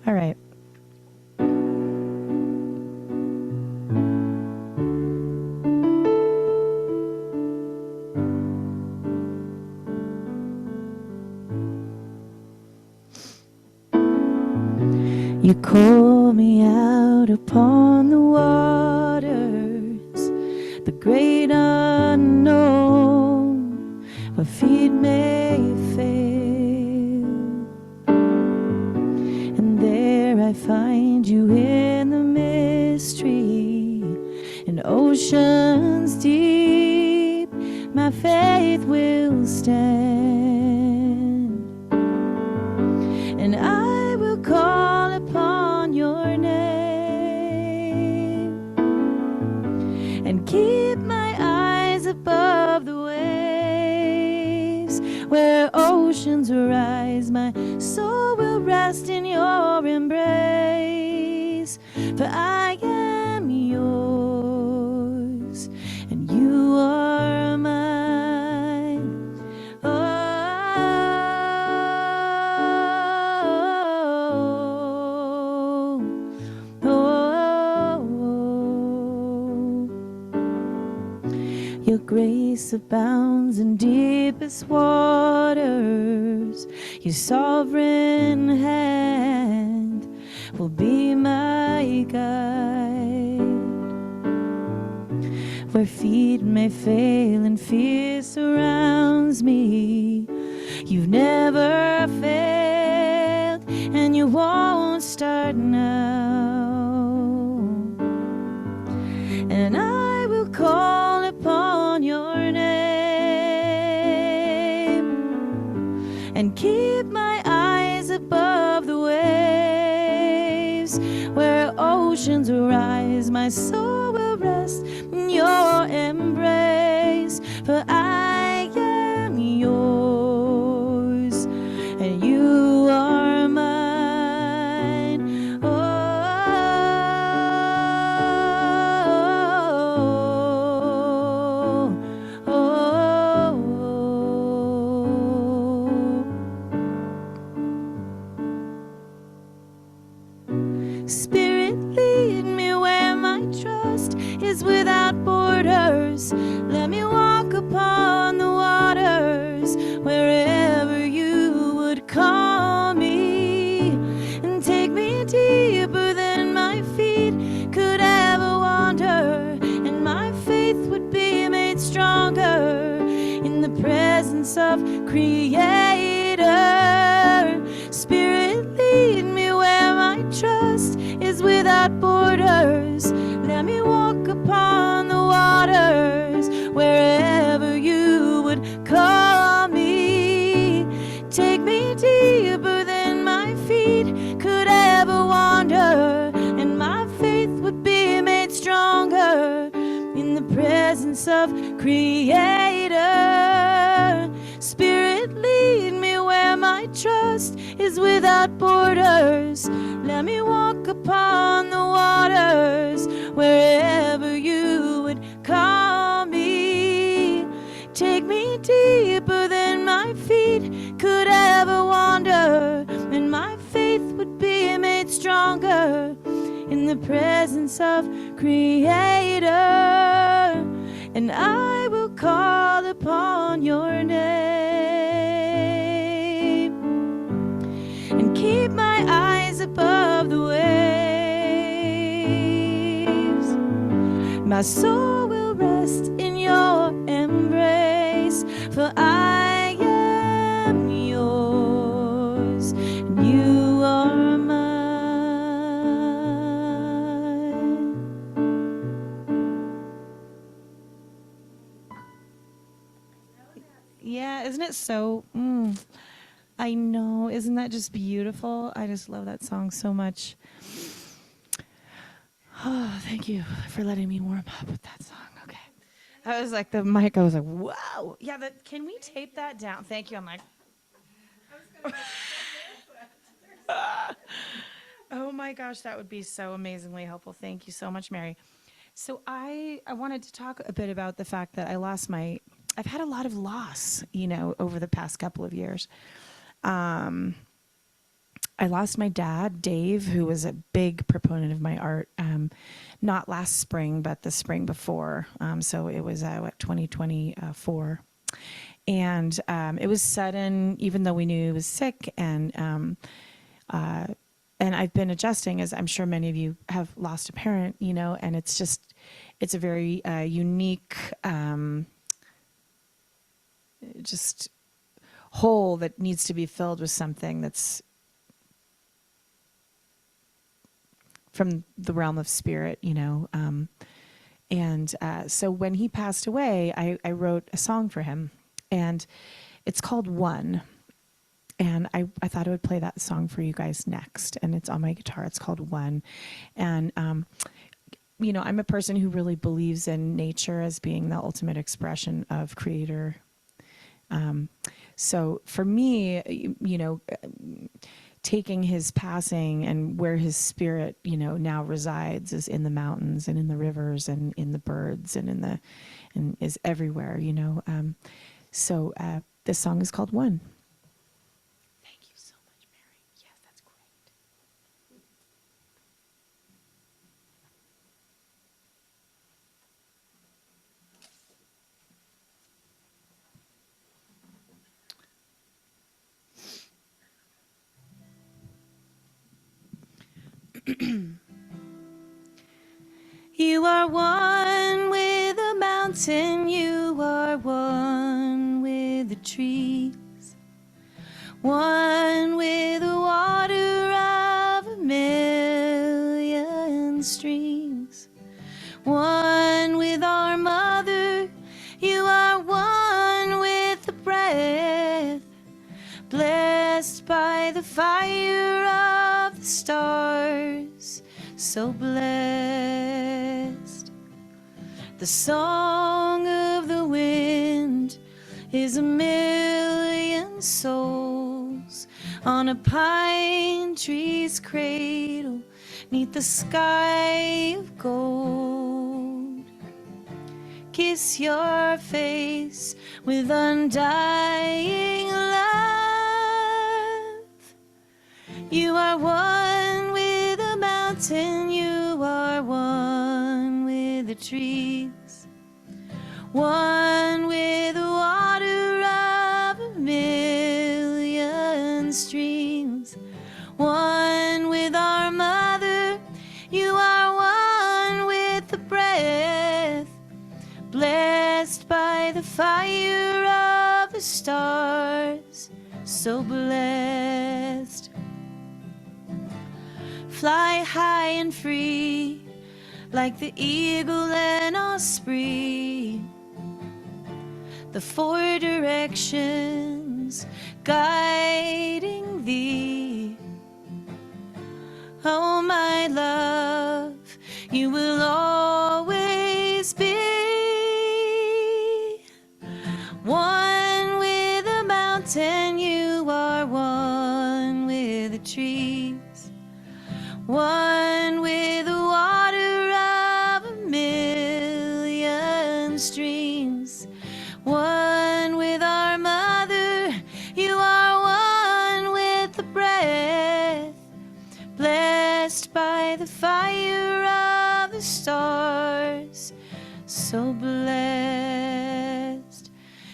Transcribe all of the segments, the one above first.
All right. You call me out upon the waters, the great unknown, where feet may fail. And there I find you in the mystery, in oceans deep, my faith will stand. And I will call upon your name and keep my eyes above the waves. Where oceans rise, my soul will rest in your embrace. For I am yours and you are mine. Oh, your grace abounds in deepest waters. Your sovereign hand will be my guide. Where feet may fail and fear surrounds me, you've never failed and you won't start now. And I will call upon your name and keep my eyes above the waves. Where oceans rise, my soul will rest in your embrace. For I am yours and you are mine. Oh, oh, oh. Spirit, lead me where my trust is without borders. Let me walk upon the waters wherever you would call me, and take me deeper than my feet could ever wander, and my faith would be made stronger in the presence of Creator. Spirit, lead me where my trust is without borders. Let me walk upon the waters wherever you would call me. Take me deeper than my feet could ever wander, and my faith would be made stronger in the presence of Creator. Spirit, lead me where my trust is without borders. Let me walk upon the waters wherever you would call me. Take me deeper than my feet could ever wander, and my faith would be made stronger in the presence of Creator. And I will call upon your name and keep my eyes above the waves. My soul will rest in your embrace, for I am yours and you are mine. Yeah, isn't it so? I know. Isn't that just beautiful? I just love that song so much. Oh, thank you for letting me warm up with that song. Okay. I was like, the mic, I was like, whoa. Yeah, can we tape that down? Thank you. I'm like, oh my gosh, that would be so amazingly helpful. Thank you so much, Mary. So I wanted to talk a bit about the fact that I've had a lot of loss, over the past couple of years. I lost my dad, Dave, who was a big proponent of my art. Not last spring, but the spring before. So it was 2024, and it was sudden. Even though we knew he was sick, and I've been adjusting, as I'm sure many of you have lost a parent, and it's a very unique, just hole that needs to be filled with something that's from the realm of spirit, so when he passed away, I wrote a song for him, and it's called One. And I thought I would play that song for you guys next. And it's on my guitar. It's called One. And, I'm a person who really believes in nature as being the ultimate expression of creator. So for me, taking his passing and where his spirit, now resides is in the mountains and in the rivers and in the birds and is everywhere, So this song is called One. You are one with the mountain, you are one with the trees, one with the water of a million streams, one with our mother, you are one with the breath, blessed by the fire of the stars, so blessed. The song of the wind is a million souls on a pine tree's cradle 'neath the sky of gold. Kiss your face with undying love. You are one with the mountain, you are one with the trees, one with the water of a million streams, one with our mother, you are one with the breath, blessed by the fire of the stars, so blessed. Fly high and free like the eagle and osprey, the four directions guiding thee. Oh, my love, you will always be one with the mountain, you are one with the trees, one with the water of a million streams, one with our mother, you are one with the breath, blessed by the fire of the stars, so blessed.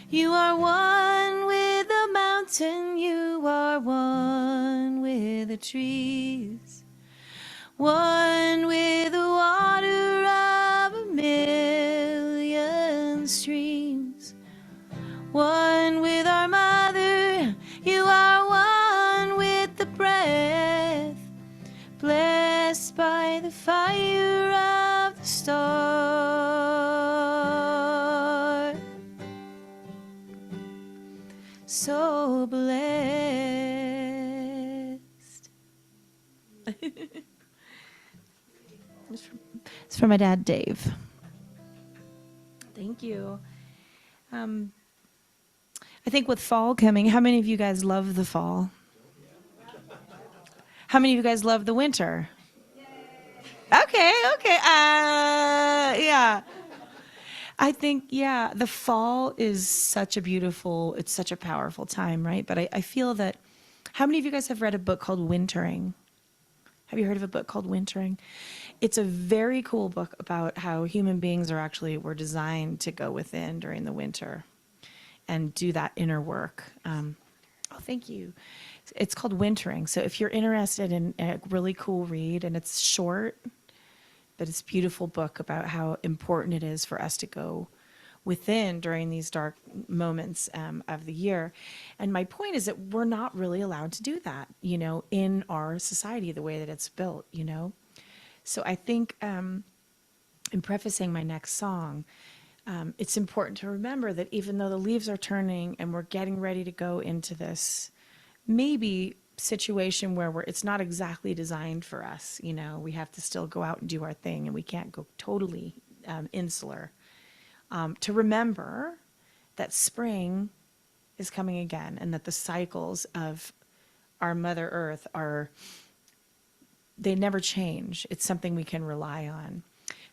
You are one with the mountain, you are one with the trees, one with the water of a million streams, one with our mother, you are one with the breath, blessed by the fire of the star, so blessed. It's from my dad, Dave. Thank you. I think with fall coming, how many of you guys love the fall? How many of you guys love the winter? Okay. Yeah. I think, yeah, the fall is such a beautiful, it's such a powerful time, right? But I feel that How many of you guys have read a book called Wintering? Have you heard of a book called Wintering? It's a very cool book about how human beings were designed to go within during the winter and do that inner work. Oh, thank you. It's called Wintering. So if you're interested in a really cool read, and it's short, but it's a beautiful book about how important it is for us to go within during these dark moments of the year. And my point is that we're not really allowed to do that, in our society, the way that it's built. So I think in prefacing my next song, it's important to remember that even though the leaves are turning and we're getting ready to go into this maybe situation where it's not exactly designed for us, we have to still go out and do our thing and we can't go totally insular. To remember that spring is coming again and that the cycles of our Mother Earth they never change. It's something we can rely on.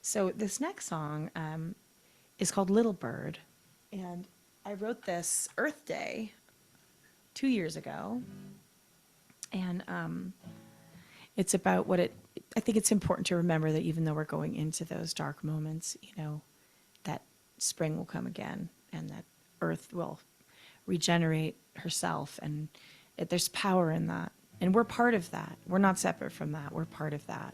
So this next song is called Little Bird. And I wrote this Earth Day 2 years ago. And it's about I think it's important to remember that even though we're going into those dark moments, that spring will come again and that Earth will regenerate herself. And there's power in that. And we're part of that. We're not separate from that. We're part of that.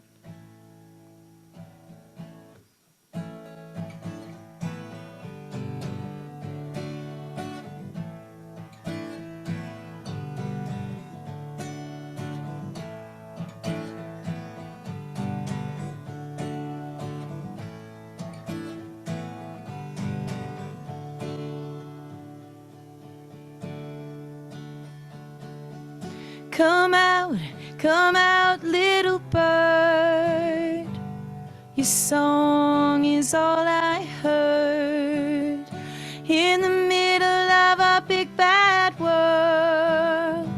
Come out, little bird. Your song is all I heard in the middle of a big bad world.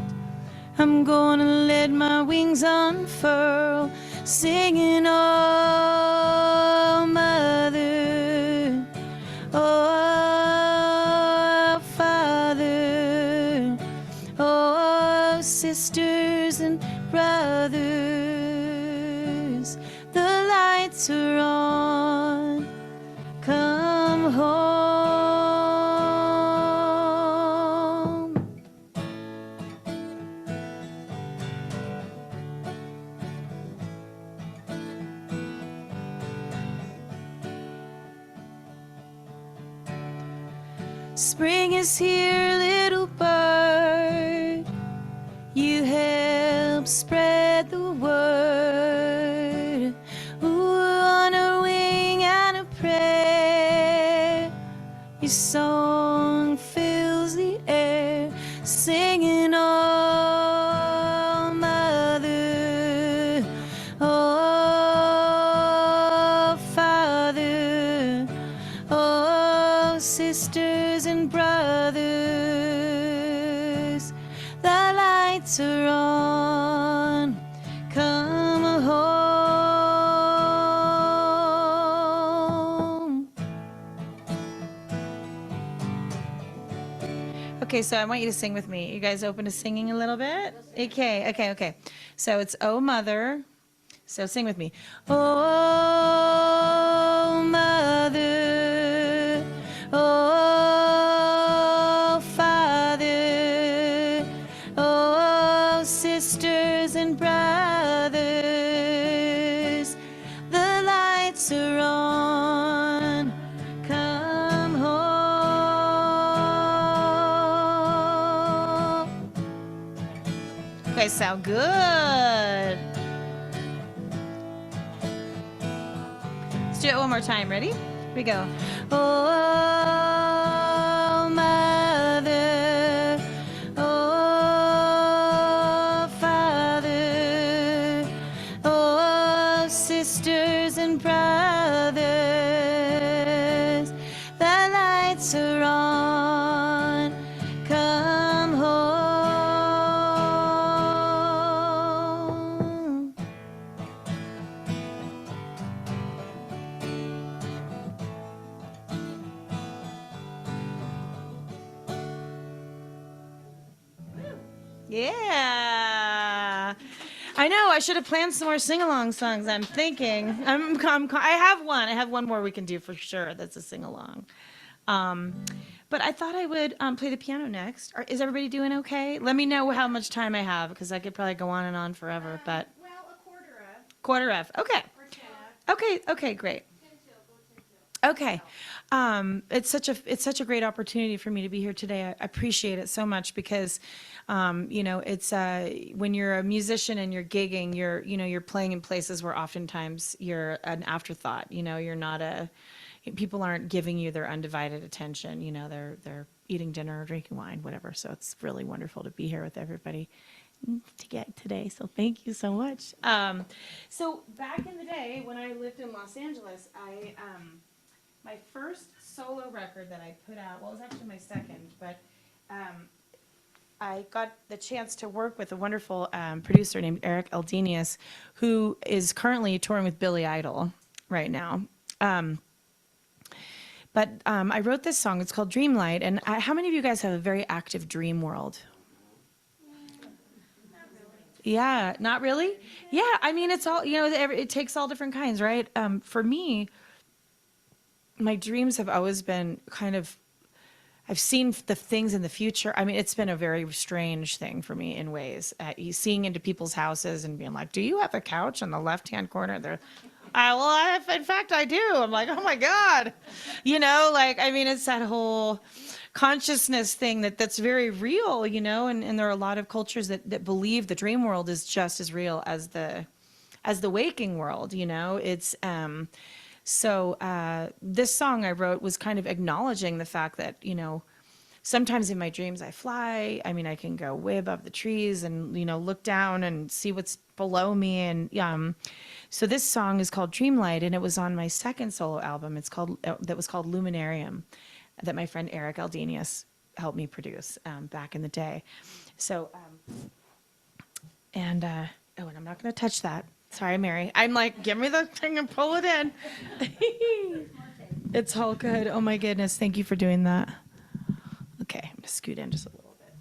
I'm gonna let my wings unfurl, singing, oh, mother, oh, father, oh, sisters and brothers, the lights are on, come home. Spring is here, little bird, you help spread the word. Ooh, on a wing and a prayer, your song fills the air, singing, oh, mother, oh, father, oh, sisters and brothers, the lights are on, come home. Okay, so I want you to sing with me. You guys open to singing a little bit? Okay. So it's Oh Mother. So sing with me. Oh Mother, oh Father, oh sisters and brothers, the lights are on, come home. You guys sound good. Let's do it one more time. Ready? Here we go. Oh, mother, oh, father, oh, sisters and brothers, the lights are on, come home. Yeah. I know. I should have planned some more sing-along songs. I'm thinking. I have one. I have one more we can do for sure. That's a sing-along. Um, but I thought I would play the piano next. Is everybody doing okay? Let me know how much time I have because I could probably go on and on forever. But Well, a quarter of. Okay. or 10 Okay. Okay. Great. Okay. It's such a great opportunity for me to be here today. I appreciate it so much because, it's when you're a musician and you're gigging, you're playing in places where oftentimes you're an afterthought. You're not people aren't giving you their undivided attention. They're eating dinner or drinking wine, whatever. So it's really wonderful to be here with everybody to get today. So thank you so much. So back in the day when I lived in Los Angeles, my first solo record that I put out, well, it was actually my second, but I got the chance to work with a wonderful producer named Eric Eldenius, who is currently touring with Billy Idol right now. But I wrote this song. It's called Dreamlight. And how many of you guys have a very active dream world? Yeah, not really? Yeah, I mean, it's all, it takes all different kinds, right? For me, my dreams have always been I've seen the things in the future. I mean, it's been a very strange thing for me in ways. Seeing into people's houses and being like, do you have a couch in the left-hand corner? In fact, I do. I'm like, oh my God. It's that whole consciousness thing that's very real, and there are a lot of cultures that believe the dream world is just as real as the waking world, It's, So this song I wrote was kind of acknowledging the fact that, sometimes in my dreams I fly. I mean, I can go way above the trees and, look down and see what's below me. And so this song is called Dreamlight, and it was on my second solo album. That was called Luminarium, that my friend Eric Eldenius helped me produce back in the day. So, and I'm not going to touch that. Sorry, Mary. I'm like, give me the thing and pull it in. It's all good. Oh my goodness. Thank you for doing that. Okay, I'm going to scoot in just a little bit.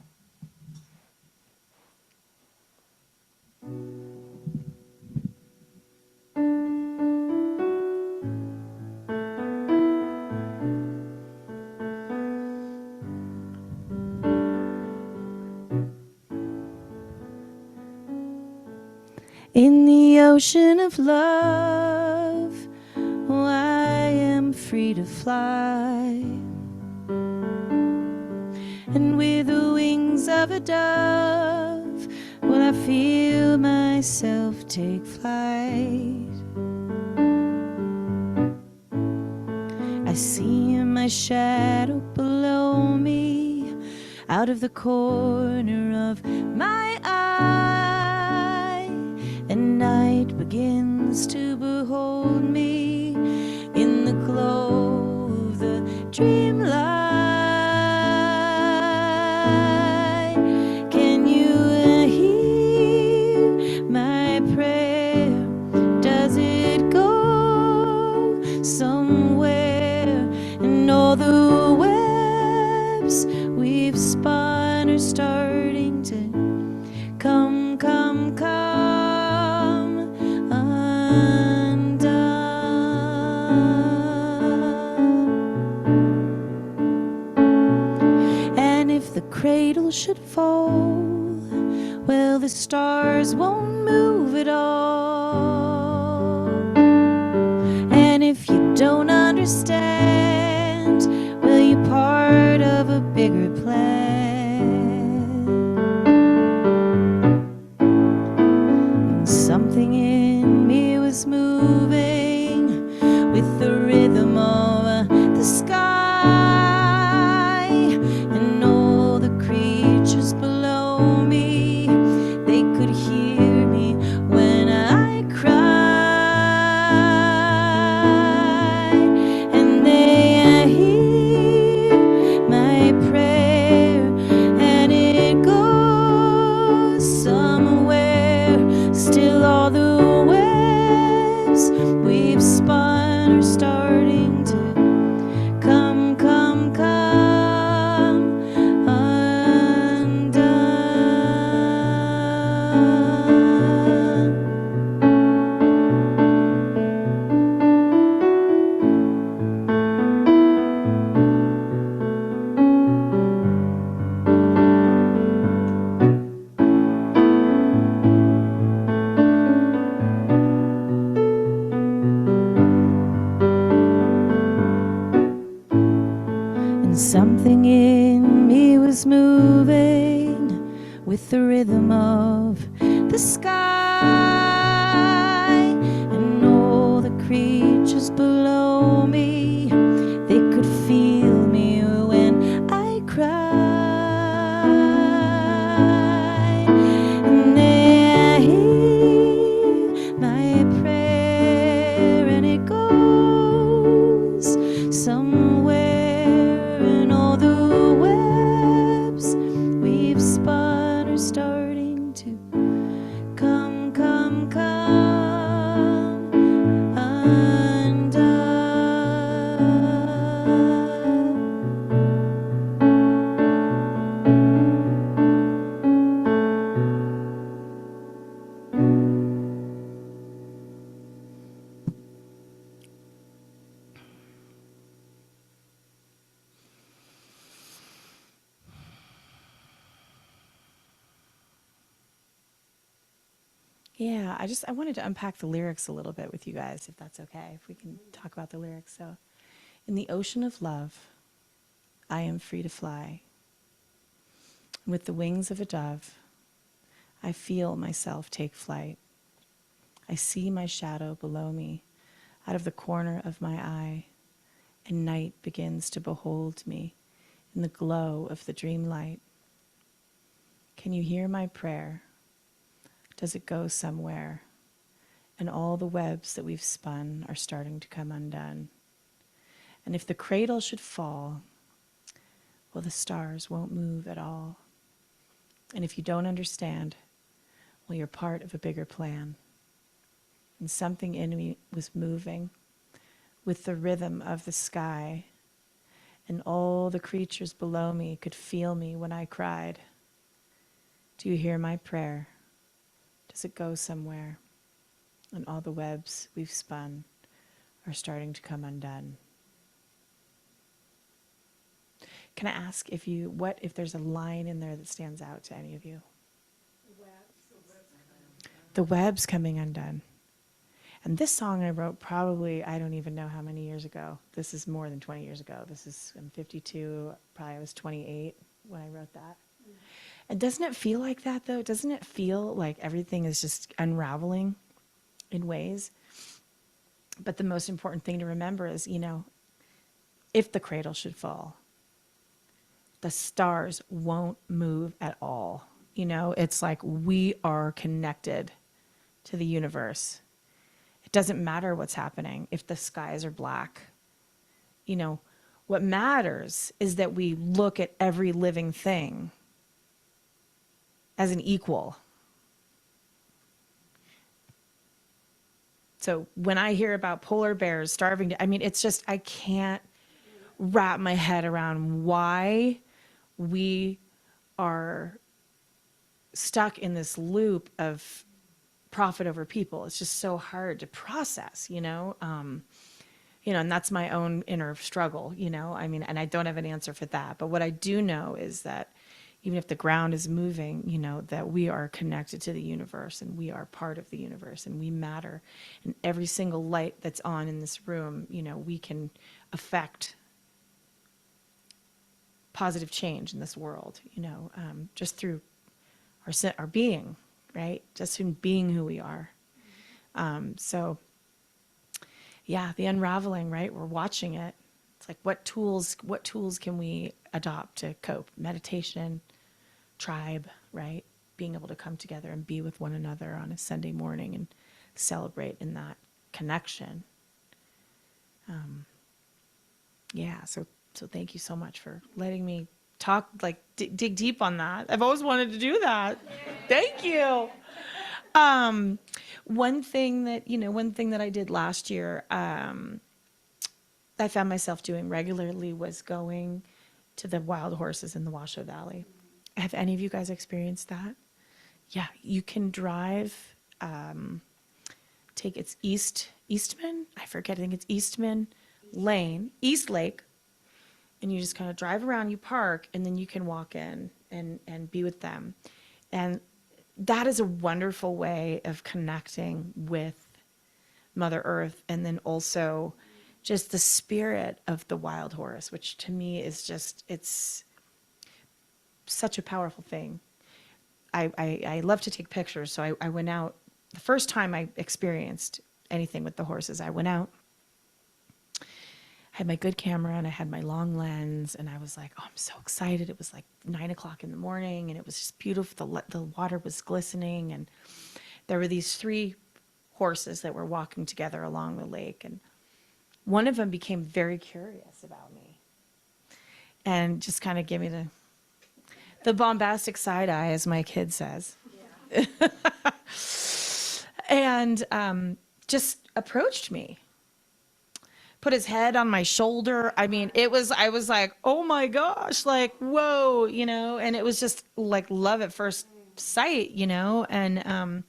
In the ocean of love, oh, I am free to fly. And with the wings of a dove, will I feel myself take flight. I see my shadow below me, out of the corner of my eye, and night begins to behold me in the glow of the dreamlight. Can you hear my prayer? Does it go somewhere? And all the webs we've spun are starting to come undone. And if the cradle should fall, well, the stars won't move at all. And if you don't understand, well, you're part of a bigger plan. And something in me was moving with the rhythm of the sky, and all the creatures below me, they could hear me when I cried, and they hear my prayer, and it goes somewhere. Still all the webs we've spun are starting to come undone. Something in me was moving with the rhythm of the sky, and all the creatures below me, they could feel me when I cried, and they hear my prayer, and it goes somewhere, and all the webs we've spun are starting to come, come, come undone. Yeah, I wanted to unpack the lyrics a little bit with you guys, if that's okay, if we can talk about the lyrics. So, in the ocean of love, I am free to fly. With the wings of a dove, I feel myself take flight. I see my shadow below me out of the corner of my eye, and night begins to behold me in the glow of the dream light. Can you hear my prayer? Does it go somewhere? And all the webs that we've spun are starting to come undone. And if the cradle should fall, well, the stars won't move at all. And if you don't understand, well, you're part of a bigger plan. And something in me was moving with the rhythm of the sky, and all the creatures below me could feel me when I cried. Do you hear my prayer? Does it go somewhere? And all the webs we've spun are starting to come undone. Can I ask if there's a line in there that stands out to any of you? The webs coming undone. And this song I wrote probably, I don't even know how many years ago. This is more than 20 years ago. I'm 52, probably I was 28 when I wrote that. And doesn't it feel like that though? Doesn't it feel like everything is just unraveling in ways? But the most important thing to remember is, if the cradle should fall, the stars won't move at all. It's like we are connected to the universe. It doesn't matter what's happening if the skies are black. What matters is that we look at every living thing as an equal. So when I hear about polar bears starving, it's just, I can't wrap my head around why we are stuck in this loop of profit over people. It's just so hard to process, and that's my own inner struggle, and I don't have an answer for that. But what I do know is that even if the ground is moving, that we are connected to the universe, and we are part of the universe, and we matter. And every single light that's on in this room, we can affect positive change in this world, just through our being, right? Just in being who we are. So yeah, the unraveling, right? We're watching it. It's like, what tools can we adopt to cope? Meditation, tribe, right? Being able to come together and be with one another on a Sunday morning and celebrate in that connection. Yeah, so thank you so much for letting me talk, dig deep on that. I've always wanted to do that. Thank you. One thing that I did last year, I found myself doing regularly, was going to the wild horses in the Washoe Valley. Have any of you guys experienced that? Yeah, you can drive, it's Eastman, I forget, I think it's Eastman Lane, East Lake, and you just kind of drive around, you park, and then you can walk in and be with them. And that is a wonderful way of connecting with Mother Earth, and then also just the spirit of the wild horse, which to me is just, it's such a powerful thing. I love to take pictures, so I went out. The first time I experienced anything with the horses, I went out, had my good camera, and I had my long lens, and I was like, oh, I'm so excited. It was like 9 o'clock in the morning, and it was just beautiful. The water was glistening, and there were these 3 horses that were walking together along the lake, and one of them became very curious about me and just kind of gave me the bombastic side eye, as my kid says. Yeah. And just approached me, put his head on my shoulder. I mean, I was like, oh my gosh, like, whoa, and it was just like love at first sight, and,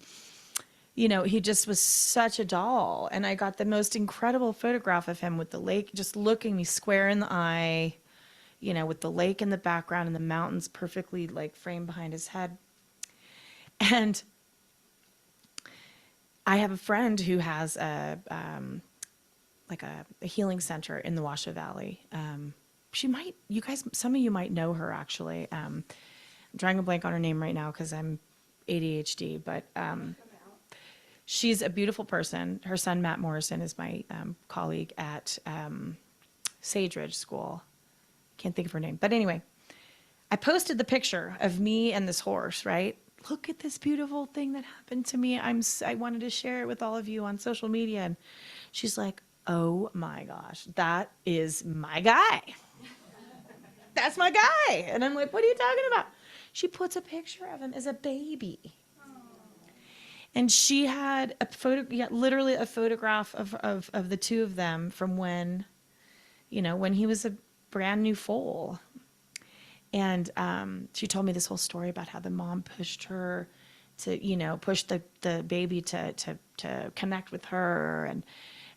he just was such a doll. And I got the most incredible photograph of him with the lake, just looking me square in the eye, with the lake in the background and the mountains perfectly like framed behind his head. And I have a friend who has a healing center in the Washoe Valley. Some of you might know her actually. I'm drawing a blank on her name right now because I'm ADHD, but she's a beautiful person. Her son, Matt Morrison, is my colleague at Sage Ridge School. Can't think of her name. But anyway, I posted the picture of me and this horse, right? Look at this beautiful thing that happened to me. I wanted to share it with all of you on social media. And she's like, oh my gosh, that is my guy. That's my guy. And I'm like, what are you talking about? She puts a picture of him as a baby. And she had literally a photograph of the 2 of them from when he was a brand new foal. And she told me this whole story about how the mom pushed her to, push the baby to connect with her.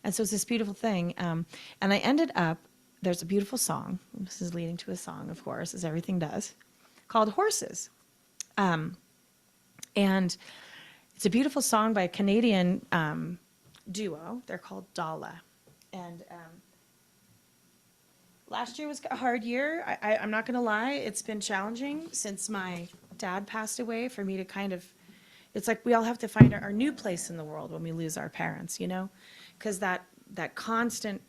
And so it's this beautiful thing. And I ended up, there's a beautiful song. This is leading to a song, of course, as everything does, called Horses. And it's a beautiful song by a Canadian duo. They're called Dala. And last year was a hard year. I'm not going to lie. It's been challenging since my dad passed away for me to kind of, it's like we all have to find our new place in the world when we lose our parents, because that constant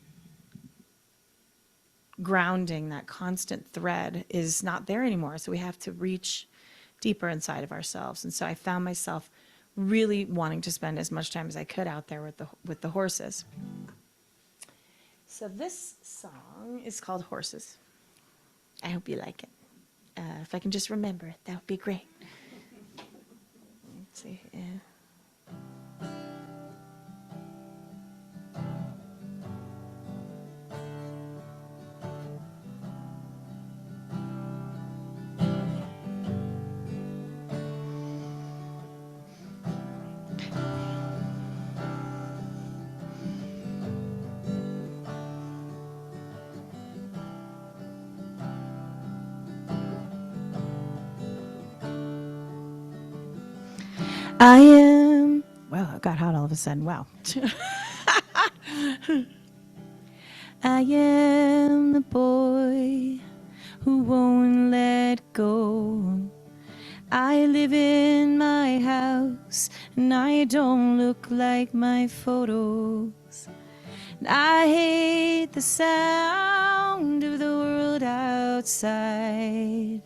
grounding, that constant thread is not there anymore. So we have to reach deeper inside of ourselves. And so I found myself really wanting to spend as much time as I could out there with the horses. So this song is called Horses. I hope you like it. If I can just remember it, that would be great. Let's see. Yeah. Well, it got hot all of a sudden. Wow. I am the boy who won't let go. I live in my house and I don't look like my photos. And I hate the sound of the world outside.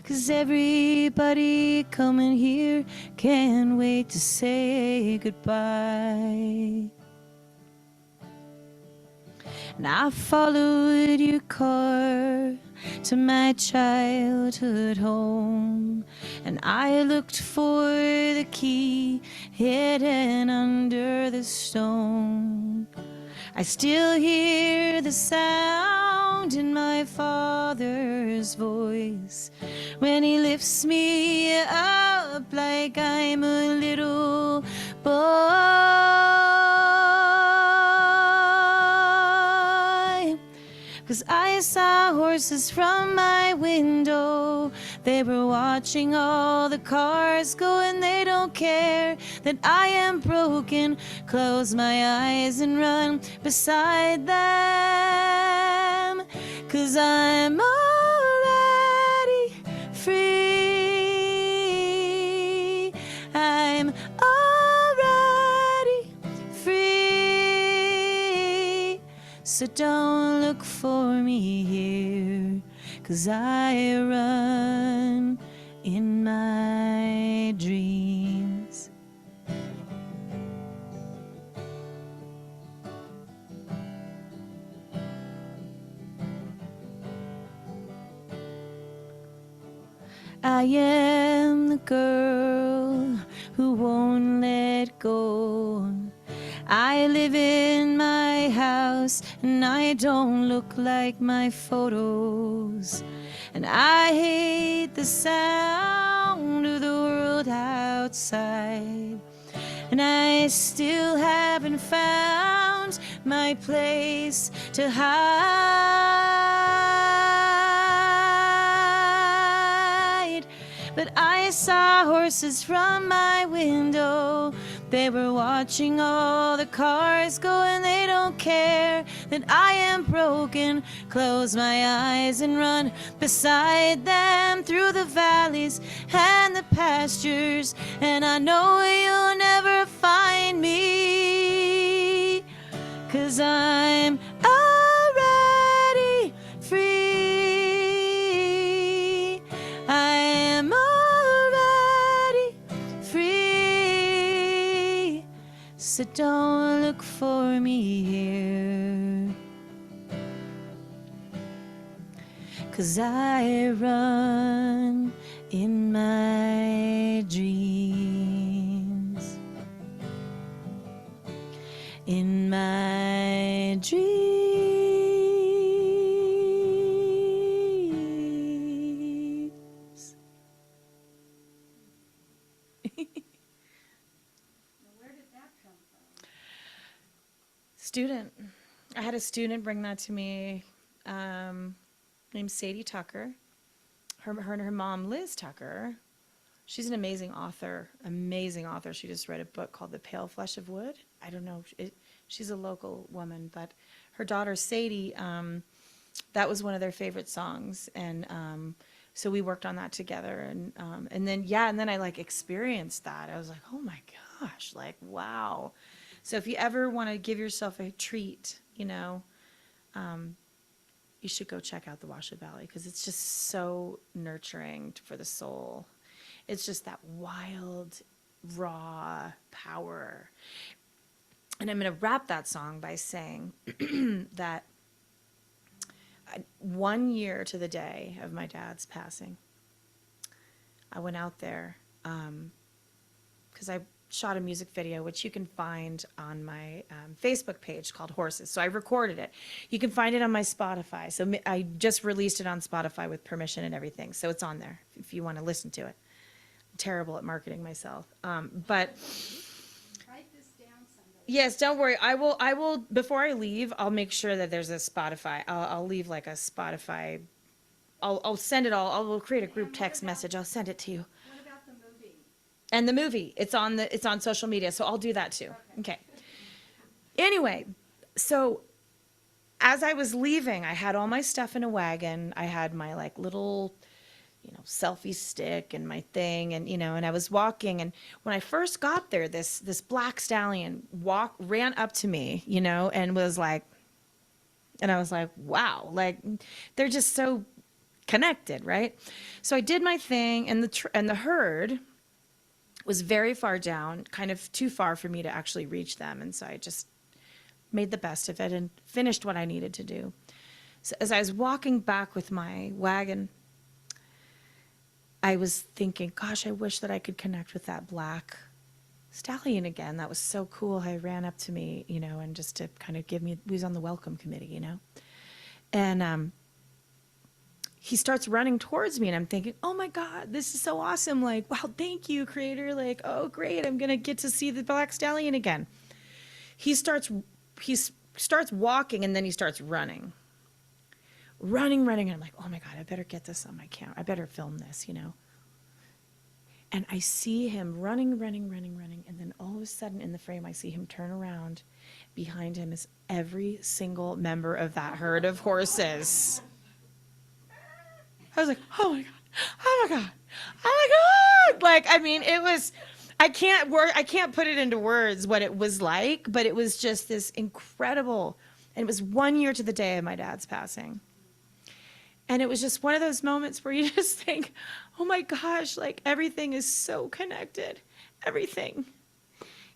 'Cause everybody coming here can't wait to say goodbye. And I followed your car to my childhood home, and I looked for the key hidden under the stone. I still hear the sound in my father's voice when he lifts me up like I'm a little boy. 'cause I saw horses from my window. They were watching all the cars go, and they don't care that I am broken. Close my eyes and run beside them, 'cause I'm already free. I'm already free. So don't look for me here, 'cause I run in my dreams. I am the girl who won't let go. I live in my house and I don't look like my photos. And I hate the sound of the world outside. And I still haven't found my place to hide. But I saw horses from my window. They were watching all the cars go, and they don't care that I am broken. Close my eyes and run beside them through the valleys and the pastures. And I know you'll never find me, 'cause I'm already free. I am already free. So don't look for me here, 'cause I run in my dreams. In my dreams. Where did that come from? Student. I had a student bring that to me, named Sadie Tucker. Her mom, Liz Tucker. She's an amazing author. She just read a book called The Pale Flesh of Wood. I don't know. She's a local woman, but her daughter, Sadie, that was one of their favorite songs. And so we worked on that together. And then I like experienced that. I was like, oh my gosh, like, wow. So if you ever want to give yourself a treat, you should go check out the Washoe Valley, because it's just so nurturing for the soul. It's just that wild, raw power. And I'm going to wrap that song by saying that 1 year to the day of my dad's passing, I went out there because I shot a music video, which you can find on my Facebook page called Horses. So I recorded it. You can find it on my Spotify. So I just released it on Spotify with permission and everything. So it's on there if you want to listen to it. I'm terrible at marketing myself. But Write this down someday. yes, don't worry. I will, before I leave, I'll make sure that there's a Spotify. I'll leave like a Spotify. I'll send it all. I'll create a group text message. I'll send it to you. What about the movie? And the movie, it's on social media, so I'll do that too. Okay. Anyway, so as I was leaving, I had all my stuff in a wagon. I had my like little, selfie stick and my thing, and and I was walking. And when I first got there, this black stallion ran up to me, and was like, and I was like, wow, like they're just so connected, right? So I did my thing, and the herd was very far down, kind of too far for me to actually reach them. And so I just made the best of it and finished what I needed to do. So as I was walking back with my wagon, I was thinking, gosh, I wish that I could connect with that black stallion again. That was so cool. He ran up to me, and just to kind of he was on the welcome committee, and he starts running towards me, and I'm thinking, oh my God, this is so awesome. Like, wow, thank you, creator. Like, oh, great. I'm going to get to see the black stallion again. He starts walking, and then he starts running. running. And I'm like, oh my God, I better get this on my camera. I better film this, And I see him running. And then all of a sudden in the frame, I see him turn around. Behind him is every single member of that herd of horses. I was like, oh my God, oh my God, oh my God. Like, I mean, it was, I can't put it into words what it was like, but it was just this incredible, and it was 1 year to the day of my dad's passing. And it was just one of those moments where you just think, oh my gosh, like everything is so connected, everything,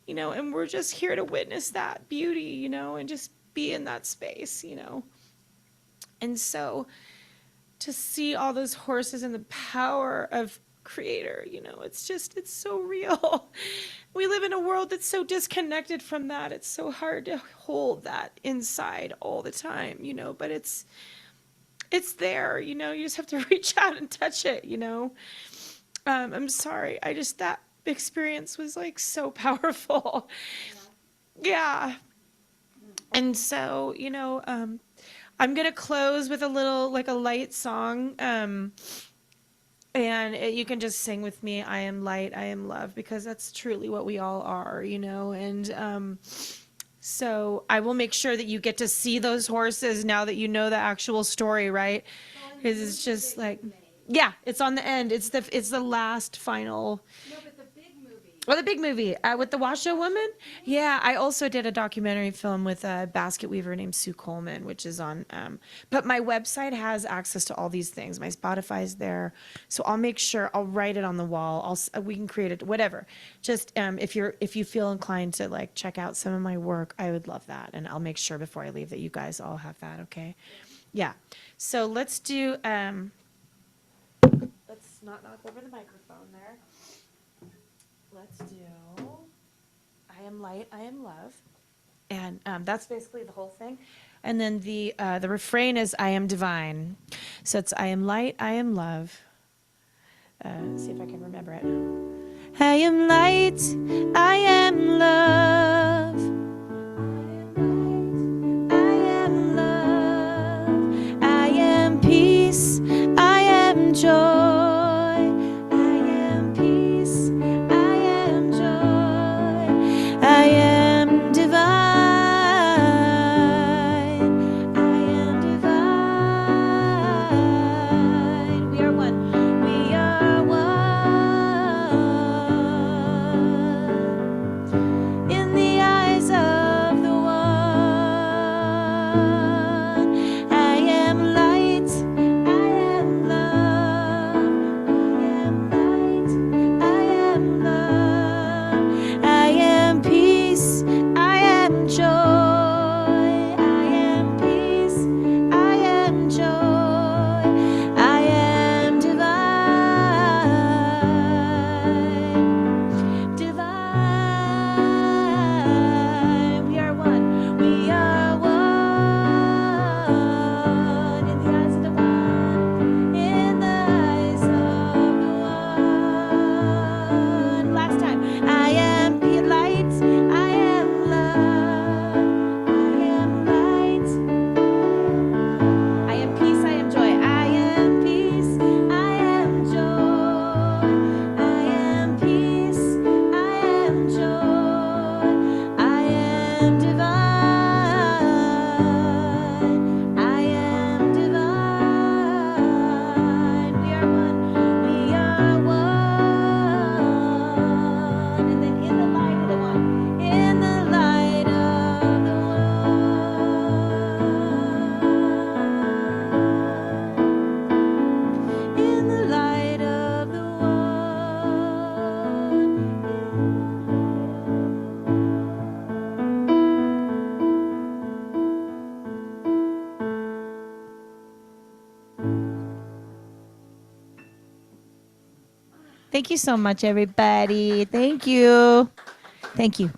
and we're just here to witness that beauty, and just be in that space, And so to see all those horses and the power of Creator, it's so real. We live in a world that's so disconnected from that. It's so hard to hold that inside all the time, but it's there, you just have to reach out and touch it, I'm sorry. That experience was like so powerful. Yeah. And so, I'm going to close with a little, like a light song. You can just sing with me, I am light, I am love, because that's truly what we all are, And so I will make sure that you get to see those horses now that you know the actual story, right? Because it's just like, yeah, it's on the end. It's the last final. No, but the big movie. Oh, the big movie with the Washoe woman. Yeah, I also did a documentary film with a basket weaver named Sue Coleman, which is on. But my website has access to all these things. My Spotify's there, so I'll make sure I'll write it on the wall. We can create it, whatever. Just if you feel inclined to like check out some of my work, I would love that, and I'll make sure before I leave that you guys all have that. Okay. Yeah. So let's do. Let's not knock over the microphone there. Let's do I am light, I am love. And that's basically the whole thing. And then the refrain is I am divine. So it's I am light, I am love. See if I can remember it. I am light, I am love. I am love. I am peace, I am joy. Thank you so much, everybody. Thank you. Thank you.